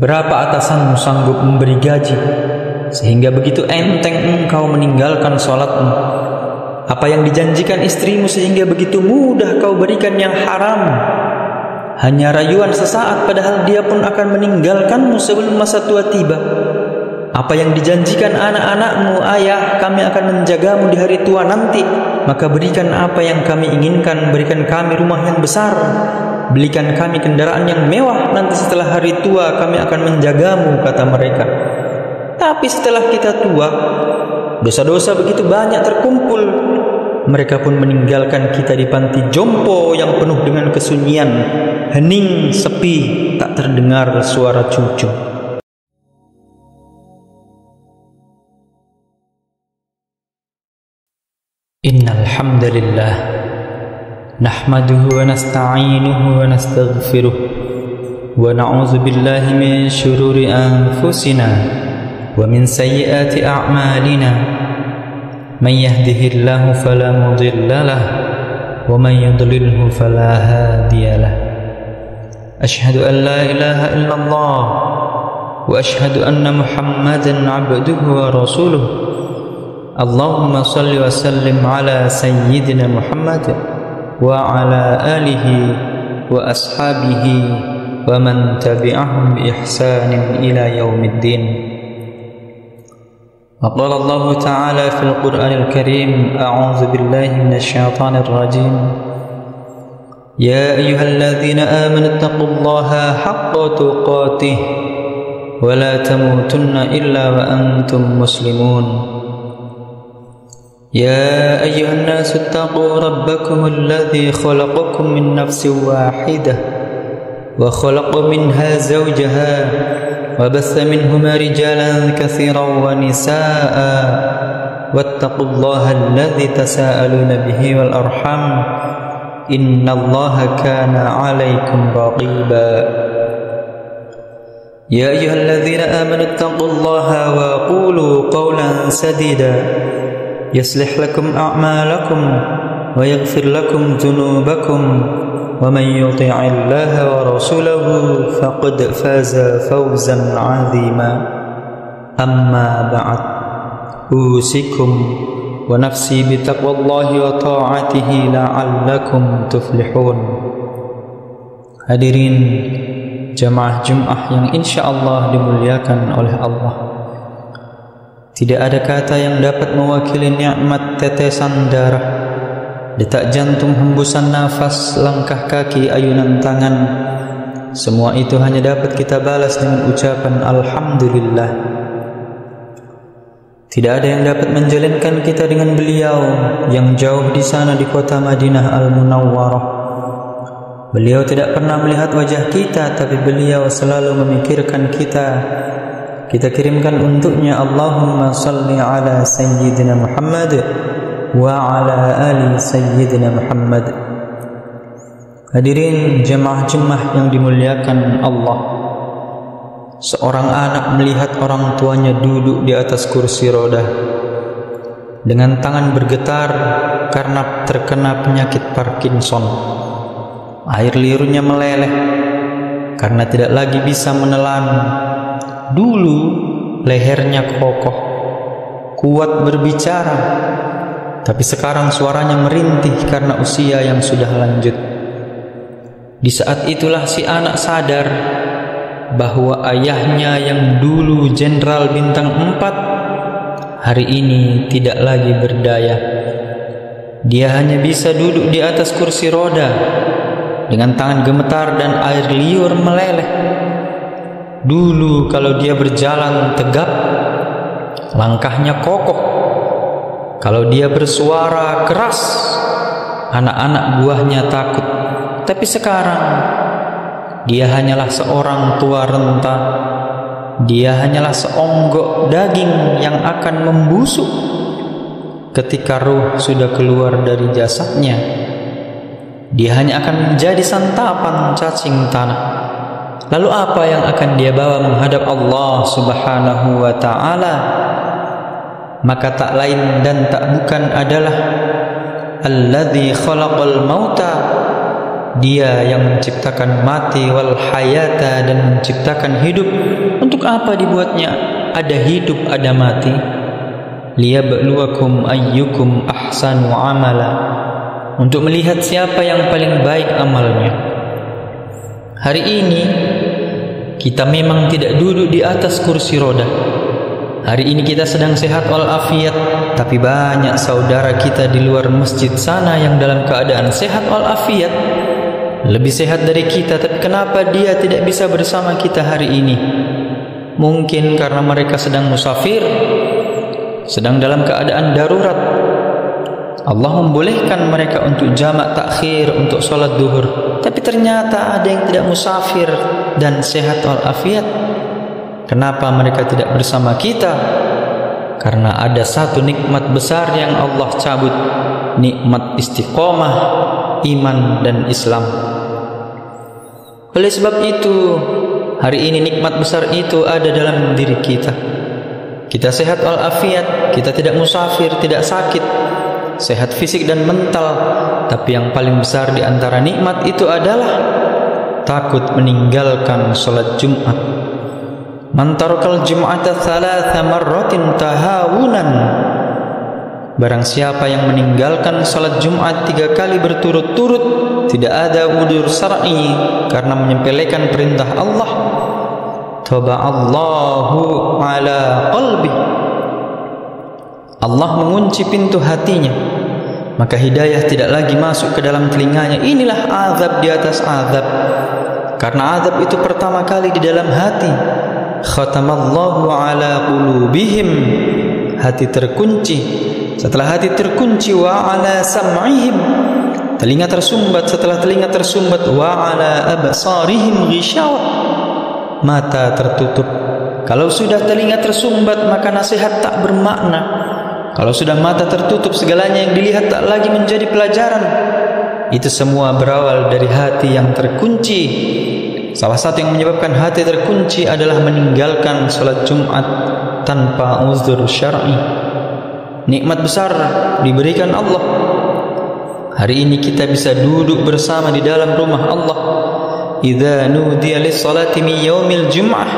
Berapa atasanmu sanggup memberi gaji sehingga begitu enteng engkau meninggalkan sholatmu? Apa yang dijanjikan istrimu sehingga begitu mudah kau berikan yang haram? Hanya rayuan sesaat padahal dia pun akan meninggalkanmu sebelum masa tua tiba. Apa yang dijanjikan anak-anakmu, ayah kami akan menjagamu di hari tua nanti, maka berikan apa yang kami inginkan, berikan kami rumah yang besar, belikan kami kendaraan yang mewah, nanti setelah hari tua kami akan menjagamu, kata mereka. Tapi setelah kita tua, dosa-dosa begitu banyak terkumpul. Mereka pun meninggalkan kita di panti jompo yang penuh dengan kesunyian, hening, sepi, tak terdengar suara cucu. Innal hamdalillah nahmaduhu wa nasta'inuhu wa nastaghfiruh wa na'udzu billahi min shururi anfusina wa min sayyiati a'malina man yahdihillahu fala mudilla lahu wa man yudlilhu fala hadiya lahu. Ashhadu an la ilaha illallah wa ashhadu anna Muhammadan 'abduhu wa rasuluh. Allahumma salli wa sallim ala sayyidina Muhammad wa ala alihi wa ashabihi wa man tabi'ahum bi ihsanin ila yaumiddin. Qala Allah Ta'ala fil Qur'anil Karim, a'udzu billahi minasy syaithanir rajim. Ya ayyuhalladzina amanu taqullaha haqqa tuqatih wa la tamutunna illa wa antum muslimun. يا أيها الناس اتقوا ربكم الذي خلقكم من نفس واحدة وخلق منها زوجها وبث منهما رجالا كثيرا ونساء واتقوا الله الذي تساءلون به والأرحام إن الله كان عليكم رقيبا. يا أيها الذين آمنوا اتقوا الله وقولوا قولا سديدا يصلح لكم أعمالكم ويغفر لكم ذنوبكم ومن يطع الله ورسوله فقد فاز فوزا عظيما. أما بعد أوصيكم ونفسي بتقوى الله وطاعته لعلكم تفلحون. Hadirin jamaah Jumat yang insyaallah dimuliakan oleh Allah. Tidak ada kata yang dapat mewakili nikmat tetesan darah, detak jantung, hembusan nafas, langkah kaki, ayunan tangan. Semua itu hanya dapat kita balas dengan ucapan Alhamdulillah. Tidak ada yang dapat menjalinkan kita dengan beliau yang jauh di sana di kota Madinah Al-Munawwarah. Beliau tidak pernah melihat wajah kita, tapi beliau selalu memikirkan kita. Kita kirimkan untuknya Allahumma salli ala sayyidina Muhammad wa ala ali sayyidina Muhammad. Hadirin jemaah-jemaah yang dimuliakan Allah, seorang anak melihat orang tuanya duduk di atas kursi roda dengan tangan bergetar karena terkena penyakit Parkinson. Air liurnya meleleh karena tidak lagi bisa menelan. Dulu lehernya kokoh, kuat berbicara, tapi sekarang suaranya merintih karena usia yang sudah lanjut. Di saat itulah si anak sadar bahwa ayahnya yang dulu jenderal bintang 4 hari ini tidak lagi berdaya. Dia hanya bisa duduk di atas kursi roda dengan tangan gemetar dan air liur meleleh. Dulu kalau dia berjalan tegap, langkahnya kokoh. Kalau dia bersuara keras, anak-anak buahnya takut. Tapi sekarang dia hanyalah seorang tua renta. Dia hanyalah seonggok daging yang akan membusuk ketika ruh sudah keluar dari jasadnya. Dia hanya akan menjadi santapan cacing tanah. Lalu apa yang akan dia bawa menghadap Allah Subhanahu wa ta'ala? Maka tak lain dan tak bukan adalah alladzi khalaqal mauta Dia yang menciptakan mati wal hayata, dan menciptakan hidup. Untuk apa dibuatnya ada hidup ada mati? Liyabluwakum ayyukum ahsanu amala, untuk melihat siapa yang paling baik amalnya. Hari ini kita memang tidak duduk di atas kursi roda. Hari ini kita sedang sehat walafiat, tapi banyak saudara kita di luar masjid sana yang dalam keadaan sehat walafiat, lebih sehat dari kita, tapi kenapa dia tidak bisa bersama kita hari ini? Mungkin karena mereka sedang musafir, sedang dalam keadaan darurat. Allah membolehkan mereka untuk jamak takhir, untuk sholat duhur, tapi ternyata ada yang tidak musafir dan sehat walafiat. Kenapa mereka tidak bersama kita? Karena ada satu nikmat besar yang Allah cabut, nikmat istiqomah, iman dan Islam. Oleh sebab itu, hari ini nikmat besar itu ada dalam diri kita. Kita sehat walafiat, kita tidak musafir, tidak sakit, sehat fisik dan mental. Tapi yang paling besar di antara nikmat itu adalah takut meninggalkan sholat Jumat. Man tarakal jum'ata thalatha marratin tahawunan, barang siapa yang meninggalkan salat Jumat 3 kali berturut-turut, tidak ada udzur syar'i karena menyepelekan perintah Allah, taba'allahu ala qalbi, Allah mengunci pintu hatinya, maka hidayah tidak lagi masuk ke dalam telinganya. Inilah azab di atas azab, karena azab itu pertama kali di dalam hati. Khatamallahu ala qulubihim, hati terkunci. Setelah hati terkunci, wa ala sam'ihim, telinga tersumbat. Setelah telinga tersumbat, wa ala absarihim ghishawah, mata tertutup. Kalau sudah telinga tersumbat, maka nasihat tak bermakna. Kalau sudah mata tertutup, segalanya yang dilihat tak lagi menjadi pelajaran. Itu semua berawal dari hati yang terkunci. Salah satu yang menyebabkan hati terkunci adalah meninggalkan salat Jumat tanpa uzur syar'i. Nikmat besar diberikan Allah. Hari ini kita bisa duduk bersama di dalam rumah Allah. Idza nudiya lis-salati min yaumil jum'ah,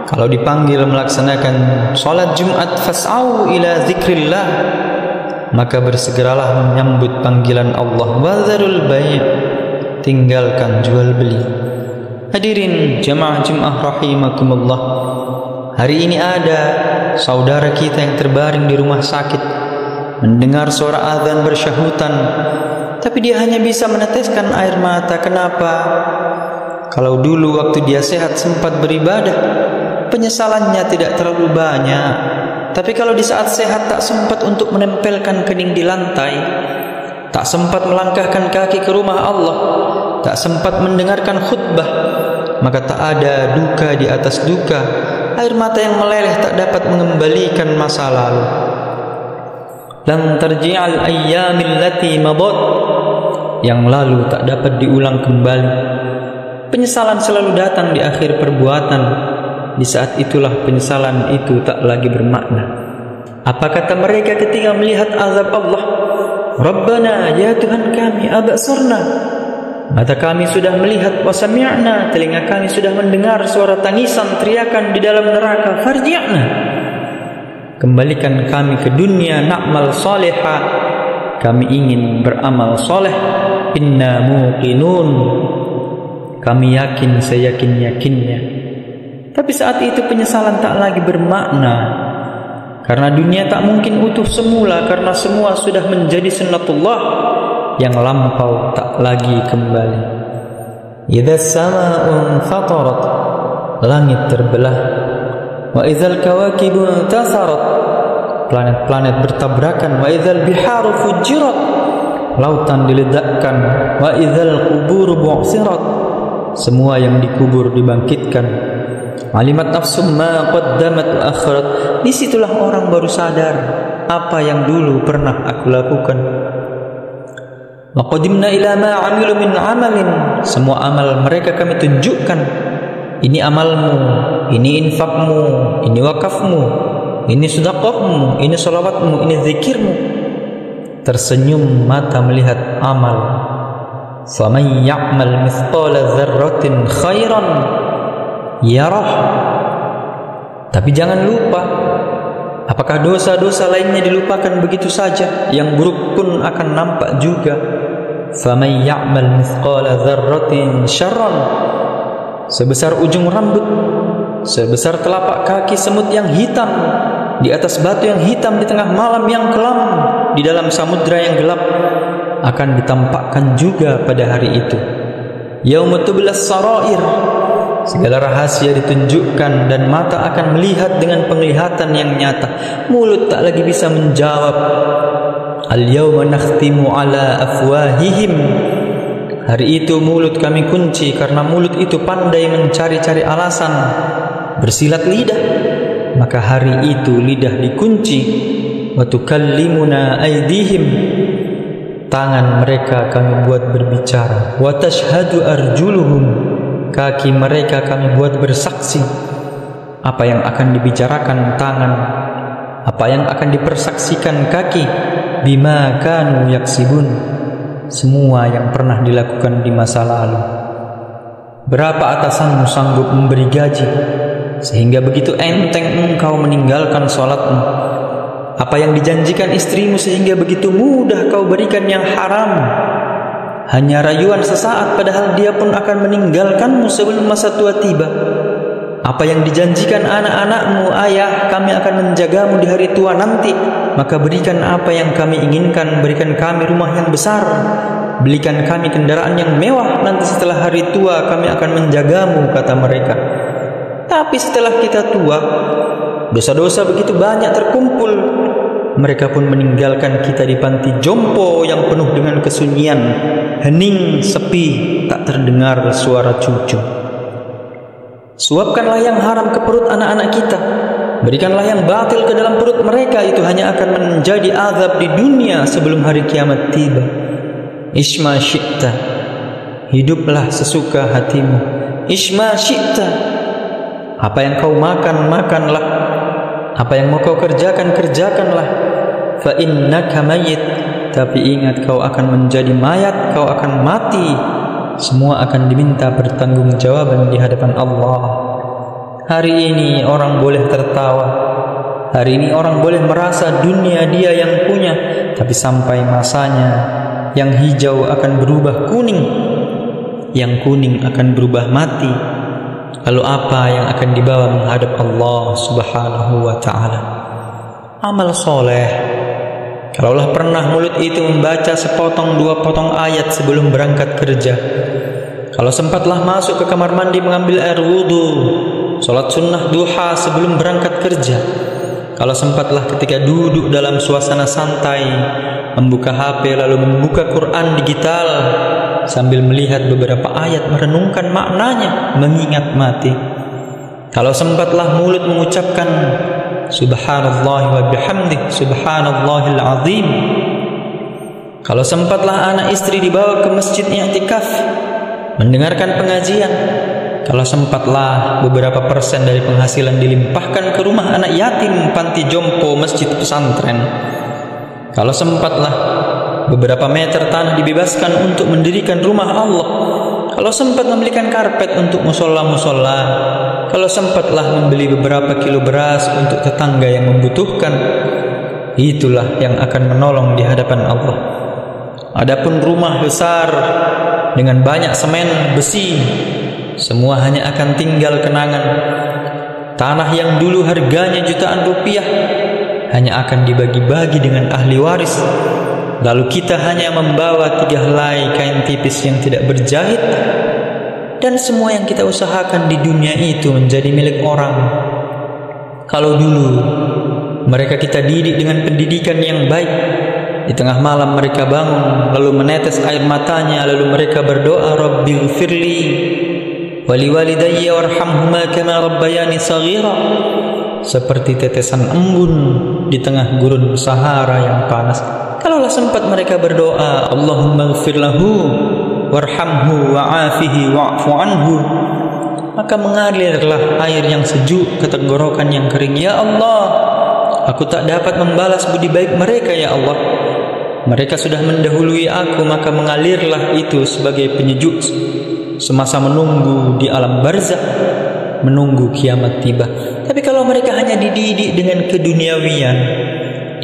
kalau dipanggil melaksanakan salat Jumat, fas'au ila zikrillah, maka bersegeralah menyambut panggilan Allah. Wadzarul bai', tinggalkan jual beli. Hadirin jamaah Jumat rahimakumullah, hari ini ada saudara kita yang terbaring di rumah sakit, mendengar suara azan bersyahutan, tapi dia hanya bisa meneteskan air mata. Kenapa? Kalau dulu waktu dia sehat sempat beribadah, penyesalannya tidak terlalu banyak. Tapi kalau di saat sehat tak sempat untuk menempelkan kening di lantai, tak sempat melangkahkan kaki ke rumah Allah, tak sempat mendengarkan khutbah, maka tak ada duka di atas duka. Air mata yang meleleh tak dapat mengembalikan masa lalu. Lam tarji'al ayyamil lati madat, yang lalu tak dapat diulang kembali. Penyesalan selalu datang di akhir perbuatan. Di saat itulah penyesalan itu tak lagi bermakna. Apa kata mereka ketika melihat azab Allah? Rabbana, ya Tuhan kami, abasarna, mata kami sudah melihat, wasami'na, telinga kami sudah mendengar suara tangisan, teriakan di dalam neraka. Farji'na, kembalikan kami ke dunia, na'mal salihah, kami ingin beramal soleh. Inna muqinun, kami yakin seyakin-yakinnya. Tapi saat itu penyesalan tak lagi bermakna, karena dunia tak mungkin utuh semula, karena semua sudah menjadi sunnatullah yang lampau tak lagi kembali. Idza as-samaa'u fatarat, langit terbelah. Wa idzal kawakibu tasarat, planet-planet bertabrakan. Wa idzal biharu fujirat, lautan diledakkan. Wa idzal quburu bu'sirat, semua yang dikubur dibangkitkan. Alimat nafsum ma qaddamat wa akhirat, disitulah orang baru sadar apa yang dulu pernah aku lakukan. Wa qadimna ila ma amilu min amalin, semua amal mereka kami tunjukkan. Ini amalmu, ini infakmu, ini wakafmu, ini sedekahmu, ini salawatmu, ini zikirmu. Tersenyum mata melihat amal, faman ya'mal mithqala dzarratin khairan yarah. Tapi jangan lupa, apakah dosa-dosa lainnya dilupakan begitu saja? Yang buruk pun akan nampak juga. Faman ya'mal mithqala dzarratin syarran, sebesar ujung rambut, sebesar telapak kaki semut yang hitam di atas batu yang hitam di tengah malam yang kelam, di dalam samudra yang gelap, akan ditampakkan juga pada hari itu. Yauma tublas sarair, segala rahasia ditunjukkan dan mata akan melihat dengan penglihatan yang nyata. Mulut tak lagi bisa menjawab. Al-yawma nakhtimu ala afwahihim, hari itu mulut kami kunci, karena mulut itu pandai mencari-cari alasan, bersilat lidah, maka hari itu lidah dikunci. Wa tukallimuna aydihim, tangan mereka kami buat berbicara. Wa tashhadu arjuluhum, kaki mereka kami buat bersaksi. Apa yang akan dibicarakan tangan, apa yang akan dipersaksikan kaki, bima kanu yaksibun, semua yang pernah dilakukan di masa lalu. Berapa atasanmu sanggup memberi gaji sehingga begitu enteng engkau meninggalkan sholatmu? Apa yang dijanjikan istrimu sehingga begitu mudah kau berikan yang haram? Hanya rayuan sesaat, padahal dia pun akan meninggalkanmu sebelum masa tua tiba. Apa yang dijanjikan anak-anakmu, ayah kami akan menjagamu di hari tua nanti, maka berikan apa yang kami inginkan, berikan kami rumah yang besar, belikan kami kendaraan yang mewah, nanti setelah hari tua kami akan menjagamu, kata mereka. Tapi setelah kita tua, dosa-dosa begitu banyak terkumpul, mereka pun meninggalkan kita di panti jompo yang penuh dengan kesunyian, hening, sepi, tak terdengar suara cucu. Suapkanlah yang haram ke perut anak-anak kita, berikanlah yang batil ke dalam perut mereka, itu hanya akan menjadi azab di dunia sebelum hari kiamat tiba. Isma syi'ta, hiduplah sesuka hatimu. Isma syi'ta, apa yang kau makan, makanlah. Apa yang mau kau kerjakan, kerjakanlah. Fa innaka mayyit, tapi ingat kau akan menjadi mayat, kau akan mati. Semua akan diminta pertanggungjawaban di hadapan Allah. Hari ini orang boleh tertawa, hari ini orang boleh merasa dunia dia yang punya, tapi sampai masanya yang hijau akan berubah kuning, yang kuning akan berubah mati. Lalu apa yang akan dibawa menghadap Allah Subhanahu wa ta'ala? Amal soleh. Kalaulah pernah mulut itu membaca sepotong dua potong ayat sebelum berangkat kerja, kalau sempatlah masuk ke kamar mandi mengambil air wudu, sholat sunnah duha sebelum berangkat kerja, kalau sempatlah ketika duduk dalam suasana santai, membuka HP lalu membuka Quran digital sambil melihat beberapa ayat, merenungkan maknanya, mengingat mati. Kalau sempatlah mulut mengucapkan Subhanallah wa bihamdih, Subhanallahil azim. Kalau sempatlah anak istri dibawa ke masjid i'tikaf mendengarkan pengajian. Kalau sempatlah beberapa persen dari penghasilan dilimpahkan ke rumah anak yatim, panti jompo, masjid pesantren. Kalau sempatlah beberapa meter tanah dibebaskan untuk mendirikan rumah Allah. Kalau sempat membelikan karpet untuk musola-musola. Kalau sempatlah membeli beberapa kilo beras untuk tetangga yang membutuhkan. Itulah yang akan menolong di hadapan Allah. Adapun rumah besar dengan banyak semen, besi, semua hanya akan tinggal kenangan. Tanah yang dulu harganya jutaan rupiah hanya akan dibagi-bagi dengan ahli waris. Lalu kita hanya membawa 3 helai kain tipis yang tidak berjahit, dan semua yang kita usahakan di dunia itu menjadi milik orang. Kalau dulu mereka kita didik dengan pendidikan yang baik, di tengah malam mereka bangun lalu menetes air matanya, lalu mereka berdoa, Rabbighfirli wali walidayya warhamhuma kama rabbayani saghira, seperti tetesan embun di tengah gurun Sahara yang panas. Kalaulah sempat mereka berdoa, Allahumma ighfir lahu warhamhu wa'afihi wa'fu anhu, maka mengalirlah air yang sejuk ke tenggorokan yang kering. Ya Allah, aku tak dapat membalas budi baik mereka, ya Allah. Mereka sudah mendahului aku, maka mengalirlah itu sebagai penyejuk semasa menunggu di alam barzakh, menunggu kiamat tiba. Tapi kalau mereka hanya dididik dengan keduniawian,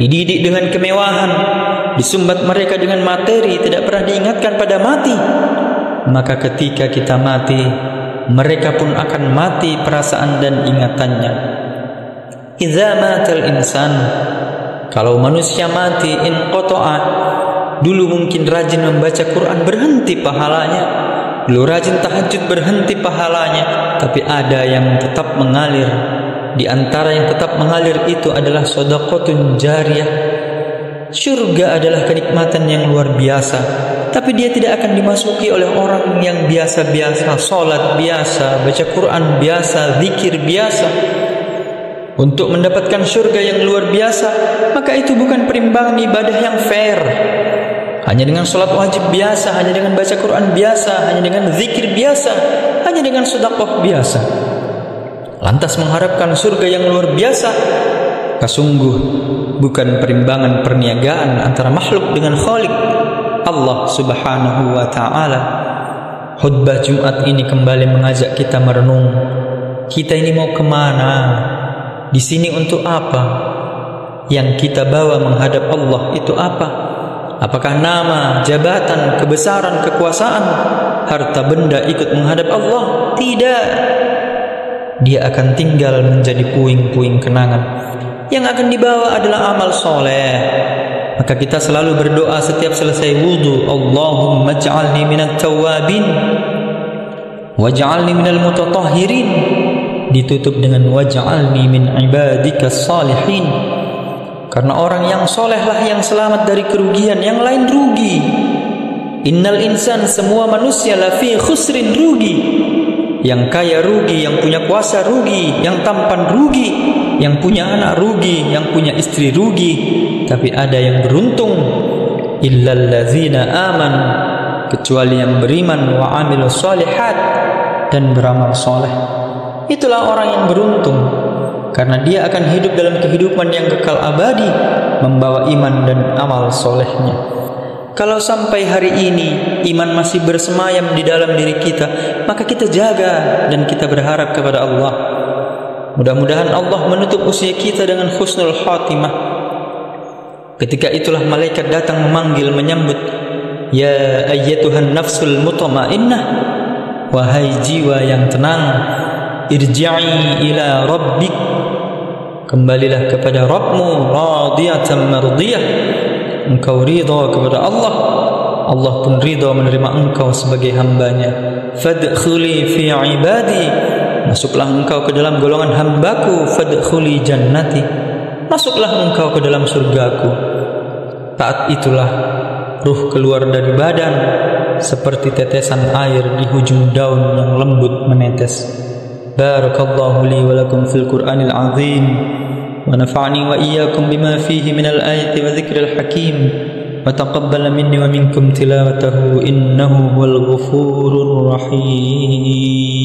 dididik dengan kemewahan, disumbat mereka dengan materi, tidak pernah diingatkan pada mati, maka ketika kita mati, mereka pun akan mati perasaan dan ingatannya. Idza matal insan, kalau manusia mati, inqata'a, dulu mungkin rajin membaca Quran berhenti pahalanya, dulu rajin tahajud berhenti pahalanya, tapi ada yang tetap mengalir. Di antara yang tetap mengalir itu adalah shadaqatun jariyah. Syurga adalah kenikmatan yang luar biasa, tapi dia tidak akan dimasuki oleh orang yang biasa-biasa, salat biasa, baca Quran biasa, zikir biasa. Untuk mendapatkan syurga yang luar biasa, maka itu bukan perimbangan ibadah yang fair. Hanya dengan salat wajib biasa, hanya dengan baca Quran biasa, hanya dengan zikir biasa, hanya dengan sedekah biasa, lantas mengharapkan surga yang luar biasa, sungguh bukan perimbangan perniagaan antara makhluk dengan Khalik, Allah Subhanahu wa ta'ala. Khutbah Jumat ini kembali mengajak kita merenung. Kita ini mau kemana? Di sini untuk apa? Yang kita bawa menghadap Allah itu apa? Apakah nama, jabatan, kebesaran, kekuasaan, harta benda ikut menghadap Allah? Tidak. Dia akan tinggal menjadi puing-puing kenangan. Yang akan dibawa adalah amal soleh. Maka kita selalu berdoa setiap selesai wudu, Allahumma ja'alni minat tawabin waj'alni minal mutatahhirin, ditutup dengan waj'alni min ibadikas salihin. Karena orang yang solehlah yang selamat dari kerugian, yang lain rugi. Innal insan, semua manusia, lafi khusrin, rugi. Yang kaya rugi, yang punya kuasa rugi, yang tampan rugi, yang punya anak rugi, yang punya istri rugi. Tapi ada yang beruntung, illal ladzina aman, kecuali yang beriman, wa amilus shalihat, dan beramal soleh. Itulah orang yang beruntung, karena dia akan hidup dalam kehidupan yang kekal abadi, membawa iman dan amal solehnya. Kalau sampai hari ini iman masih bersemayam di dalam diri kita, maka kita jaga dan kita berharap kepada Allah. Mudah-mudahan Allah menutup usia kita dengan husnul khatimah. Ketika itulah malaikat datang memanggil, menyambut, ya ayyatuhan nafsul mutmainnah, wahai jiwa yang tenang, irji'i ila rabbik, kembalilah kepada Rabbmu, radiyatan mardiyah, engkau ridha kepada Allah, Allah pun ridha menerima engkau sebagai hambanya. Fadkhuli fi ibadi, masuklah engkau ke dalam golongan hambaku. Fadkhuli jannati, masuklah engkau ke dalam surgaku. Saat itulah ruh keluar dari badan seperti tetesan air di hujung daun yang lembut menetes. Barakallahu li wa lakum fil Qur'anil azim, wa nafa'ani wa iyyakum bima fihi minal ayati wa dzikril hakim, wa taqabbala minni wa minkum tilawatahu innahu huwal ghafurur rahim.